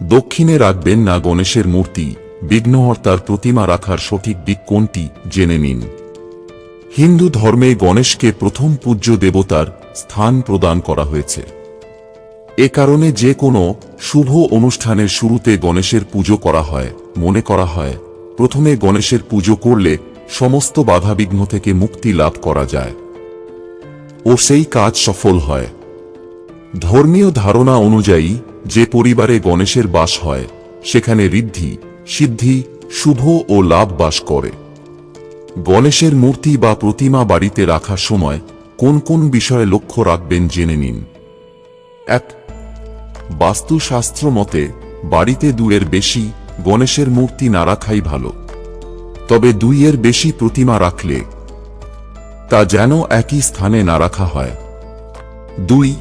দক্ষিণে রাখবেন না গণেশের মূর্তি। বিঘ্নহর্তার প্রতিমা রাখার সঠিক দিক কোনটি জেনে নিন। হিন্দু ধর্মে গণেশকে প্রথম পূজ্য দেবতার স্থান প্রদান করা হয়েছে। এ কারণে যে কোনো শুভ অনুষ্ঠানের শুরুতে গণেশের পুজো করা হয়। মনে করা হয় প্রথমে গণেশের পুজো করলে সমস্ত বাধাবিঘ্ন থেকে মুক্তি লাভ করা যায় ও সেই কাজ সফল হয়। ধর্মীয় ধারণা অনুযায়ী যে পরিবারে গণেশের বাস হয় সেখানে ঋদ্ধি, সিদ্ধি, শুভ ও লাভ বাস করে। গণেশের মূর্তি বা প্রতিমা বাড়িতে রাখার সময় কোন কোন বিষয়ে লক্ষ্য রাখবেন জেনে নিন। ১. বাস্তুশাস্ত্র মতে বাড়িতে ২-এর বেশি গণেশের মূর্তি না রাখাই ভালো। তবে ২-এর বেশি প্রতিমা রাখলে তা যেন একই স্থানে না রাখা হয়। ২.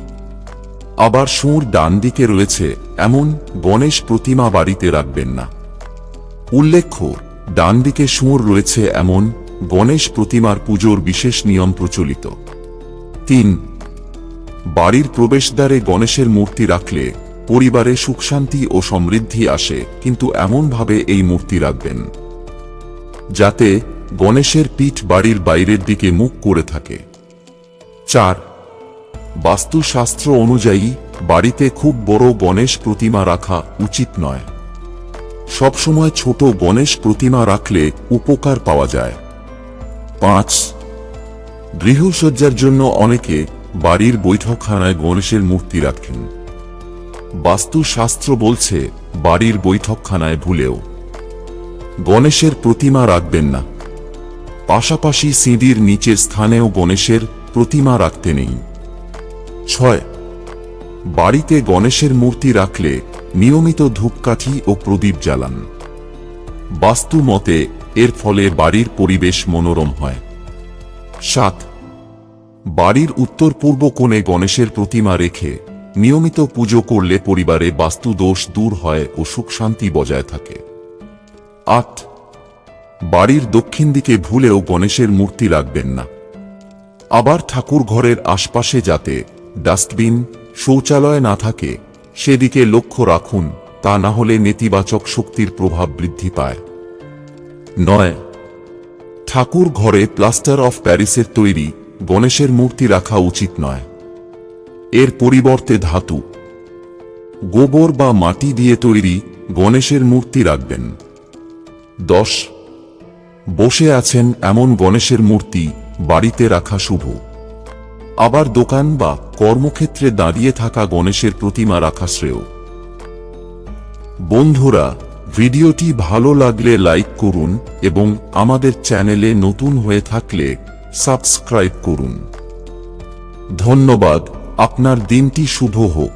আবার শুঁড় ডান দিকে রয়েছে এমন গণেশ প্রতিমা বাড়িতে রাখবেন না। উল্লেখ্য, ডান দিকে শুঁড় রয়েছে এমন গণেশ প্রতিমার পুজোর বিশেষ নিয়ম প্রচলিত। ৩. বাড়ির প্রবেশদ্বারে গণেশের মূর্তি রাখলে পরিবারে সুখশান্তি ও সমৃদ্ধি আসে, কিন্তু এমনভাবে এই মূর্তি রাখবেন যাতে গণেশের পিঠ বাড়ির বাইরের দিকে মুখ করে থাকে। ৪. বাস্তুশাস্ত্র অনুযায়ী বাড়িতে খুব বড় গণেশ প্রতিমা রাখা উচিত নয়। সবসময় ছোট গণেশ প্রতিমা রাখলে উপকার পাওয়া যায়। ৫. গৃহসজ্জার জন্য অনেকে বাড়ির বৈঠকখানায় গণেশের মূর্তি রাখেন। বাস্তুশাস্ত্র বলছে বাড়ির বৈঠকখানায় ভুলেও গণেশের প্রতিমা রাখবেন না। পাশাপাশি সিঁড়ির নিচের স্থানেও গণেশের প্রতিমা রাখতে নেই। ৬. বাড়িতে গণেশের মূর্তি রাখলে নিয়মিত ধূপকাঠি ও প্রদীপ জ্বালান। বাস্তু মতে এর ফলে বাড়ির পরিবেশ মনোরম হয়। ৭. বাড়ির উত্তর পূর্ব কোণে গণেশের প্রতিমা রেখে নিয়মিত পুজো করলে পরিবারে বাস্তু দোষ দূর হয় ও সুখ শান্তি বজায় থাকে। ৮. বাড়ির দক্ষিণ দিকে ভুলেও গণেশের মূর্তি রাখবেন না। আবার ঠাকুর ঘরের আশপাশে যাতে ডাস্টবিন, শৌচালয় না থাকে সেদিকে লক্ষ্য রাখুন, তা না হলে নেতিবাচক শক্তির প্রভাব বৃদ্ধি পায়। ৯. ঠাকুর ঘরে প্লাস্টার অফ প্যারিসের তৈরি গণেশের মূর্তি রাখা উচিত নয়। এর পরিবর্তে ধাতু, গোবর বা মাটি দিয়ে তৈরি গণেশের মূর্তি রাখবেন। ১০. বসে আছেন এমন গণেশের মূর্তি বাড়িতে রাখা শুভ। আবার দোকান বা কর্মক্ষেত্রে দাঁড়িয়ে থাকা গণেশের প্রতিমা রাখা শ্রেয়। বন্ধুরা, ভিডিওটি ভালো লাগলে লাইক করুন এবং আমাদের চ্যানেলে নতুন হয়ে থাকলে সাবস্ক্রাইব করুন। ধন্যবাদ। আপনার দিনটি শুভ হোক।